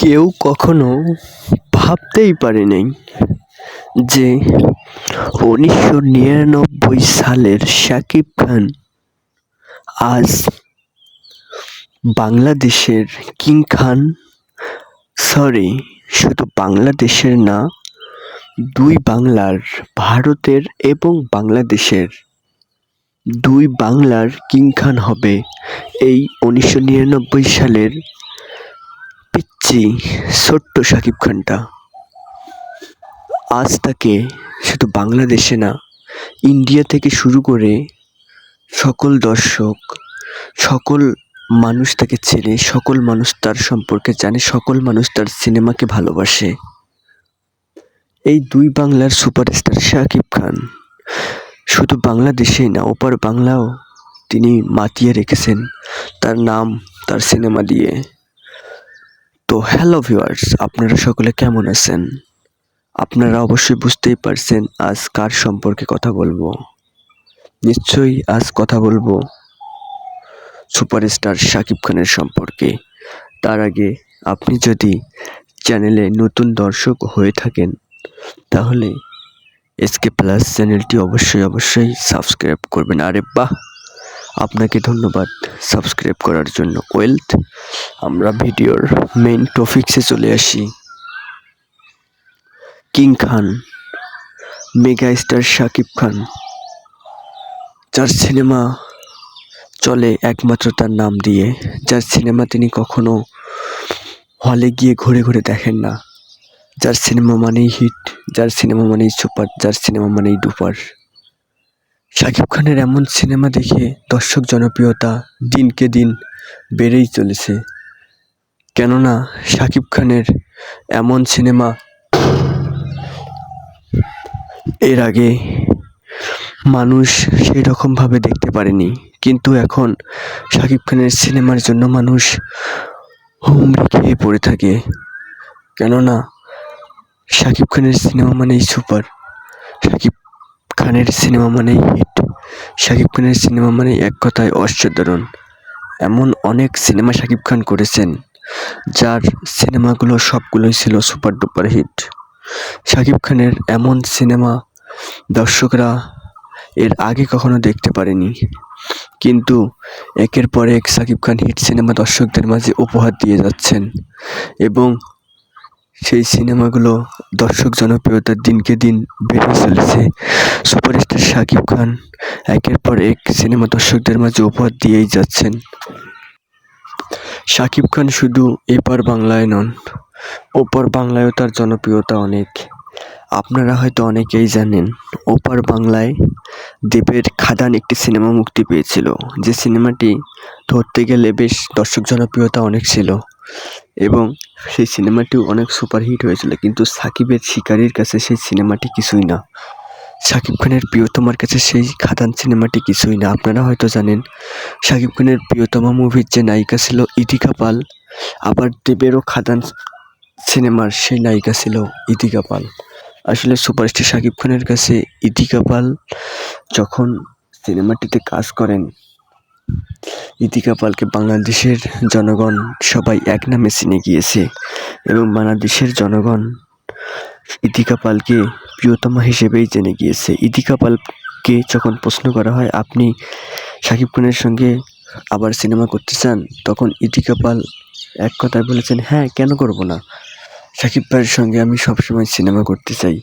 কেউ কখনো ভাবতেই পারে নাই যে 1999 সালের শাকিব খান আজ বাংলাদেশের কিং খান। সরি, শুধু বাংলাদেশের না, দুই বাংলার, ভারতের এবং বাংলাদেশের দুই বাংলার কিং খান হবে এই 1999 সালের পিচ্চি ছোট্ট শাকিব খানটা। আজ তাকে শুধু বাংলাদেশে না, ইন্ডিয়া থেকে শুরু করে সকল দর্শক, সকল মানুষ তাকে চেনে, সকল মানুষ তার সম্পর্কে জানে, সকল মানুষ তার সিনেমাকে ভালোবাসে। এই দুই বাংলার সুপারস্টার শাকিব খান শুধু বাংলাদেশেই না, ওপার বাংলাও তিনি মাতিয়ে রেখেছেন তার নাম, তার সিনেমা দিয়ে। তো হ্যালো ভিউয়ার্স, আপনারা সকলে কেমন আছেন? আপনারা অবশ্যই বুঝতেই পারছেন আজ কার সম্পর্কে কথা বলবো। নিশ্চয়ই আজ কথা বলবো সুপারস্টার শাকিব খানের সম্পর্কে। তার আগে আপনি যদি চ্যানেলে নতুন দর্শক হয়ে থাকেন তাহলে এসকে প্লাস চ্যানেলটি অবশ্যই সাবস্ক্রাইব করবেন। আরে বাহ, আপনাকে ধন্যবাদ সাবস্ক্রাইব করার জন্য। আমরা ভিডিওর মেইন টপিকসে চলে আসি। কিং খান, মেগা স্টার শাকিব খান, যার সিনেমা চলে একমাত্র তার নাম দিয়ে, যার সিনেমা তিনি কখনো হলে গিয়ে ঘুরে ঘুরে দেখেন না, যার সিনেমা মানেই হিট, যার সিনেমা মানেই সুপার, যার সিনেমা মানেই ডুপার। শাকিব খানের এমন সিনেমা দেখে দর্শক জনপ্রিয়তা দিনকে দিন বেড়েই চলেছে। কেননা শাকিব খানের এমন সিনেমা এর আগে মানুষ সেই রকমভাবে দেখতে পারেনি, কিন্তু এখন শাকিব খানের সিনেমার জন্য মানুষ হুমড়ি খেয়ে পড়ে থাকে। কেননা শাকিব খানের সিনেমা মানেই সুপার, শাকিব খানের সিনেমা মানেই হিট, শাকিব খানের সিনেমা মানেই এক কথায় অসাধারণ। এমন অনেক সিনেমা শাকিব খান করেছেন যার সিনেমাগুলো সবগুলোই ছিল সুপার ডুপার হিট। শাকিব খানের এমন সিনেমা দর্শকরা এর আগে কখনো দেখতে পারেনি, কিন্তু একের পর এক শাকিব খান হিট সিনেমা দর্শকদের মাঝে উপহার দিয়ে যাচ্ছেন এবং সেই সিনেমাগুলো দর্শক জনপ্রিয়তার দিনকে দিন বেড়ে চলেছে। সুপারস্টার শাকিব খান একের পর এক সিনেমা দর্শকদের মাঝে উপহার দিয়েই যাচ্ছেন। শাকিব খান শুধু এপার বাংলায় নন, ওপার বাংলায়ও তার জনপ্রিয়তা অনেক। আপনারা হয়তো অনেকেই জানেন, ওপার বাংলায় দেবের খাদান একটি সিনেমা মুক্তি পেয়েছিল, যে সিনেমাটি ধরতে গেলে বেশ দর্শক জনপ্রিয়তা অনেক ছিল এবং সেই সিনেমাটিও অনেক সুপারহিট হয়েছিল, কিন্তু সাকিবের শিকারির কাছে সেই সিনেমাটি কিছুই না। শাকিব খানের প্রিয়তমার কাছে সেই খাদান সিনেমাটি কিছুই না। আপনারা হয়তো জানেন শাকিব খানের প্রিয়তমা মুভির যে নায়িকা ছিল ইতিকা পাল, আবার দেবেরও খাদান সিনেমার সেই নায়িকা ছিল ইতিকা পাল। আসলে সুপারস্টার শাকিব খানের কাছে ইতিকা পাল যখন সিনেমাটিতে কাজ করেন, ইতিকা পালকে বাংলাদেশের জনগণ সবাই এক নামে চিনে গিয়েছে এবং বাংলাদেশের জনগণ ইতিকা পালকে প্রিয়তমা হিসেবেই জেনে গিয়েছে। ইতিকা পালকে যখন প্রশ্ন করা হয় আপনি শাকিব খানের সঙ্গে আবার সিনেমা করতে চান, তখন ইতিকা পাল এক কথায় বলেছেন, হ্যাঁ, কেন করব না, শাকিব ভাইয়ের সঙ্গে আমি সবসময় সিনেমা করতে চাই।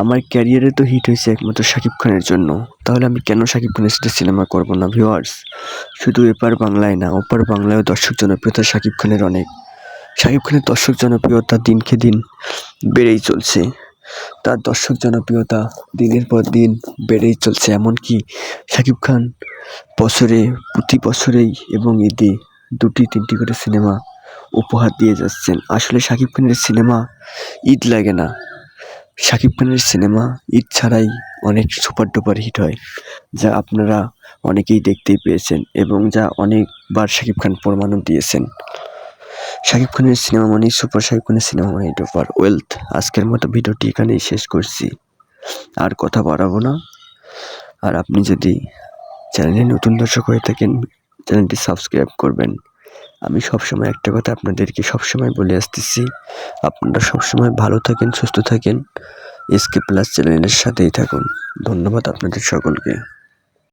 আমার ক্যারিয়ারে তো হিট হয়েছে একমাত্র শাকিব খানের জন্য, তাহলে আমি কেন শাকিব খানের সাথে সিনেমা করব না। ভিউয়ার্স, শুধু এপার বাংলায় না, ওপার বাংলায়ও দর্শক জনপ্রিয়তা শাকিব খানের অনেক। শাকিব খানের দর্শক জনপ্রিয়তা দিনকে দিন বেড়েই চলছে, তার দর্শক জনপ্রিয়তা দিনের পর দিন বেড়েই চলছে। এমনকি শাকিব খান প্রতি বছরেই এবং ঈদে 2-3টি করে সিনেমা উপহার দিয়ে যাচ্ছেন। আসলে শাকিব খানের সিনেমা ঈদ লাগে না, শাকিব খানের সিনেমা ঈদ ছাড়াই অনেক সুপার ডুপার হিট হয়, যা আপনারা অনেকেই দেখতেই পেয়েছেন এবং যা অনেকবার শাকিব খান প্রমাণও দিয়েছেন। শাকিব খানের সিনেমা মানেই সুপার, শাকিব খানের সিনেমা মানেই ডুপার। আজকের মতো ভিডিওটি এখানেই শেষ করছি, আর কথা বাড়াবো না। আর আপনি যদি চ্যানেলে নতুন দর্শক হয়ে থাকেন চ্যানেলটি সাবস্ক্রাইব করবেন। আমি সবসময় একটা কথা আপনাদেরকে সবসময় বলে আসতেছি, আপনারা সবসময় ভালো থাকেন, সুস্থ থাকেন, এসকে প্লাস চ্যানেলের সাথেই থাকুন। ধন্যবাদ আপনাদের সকলকে।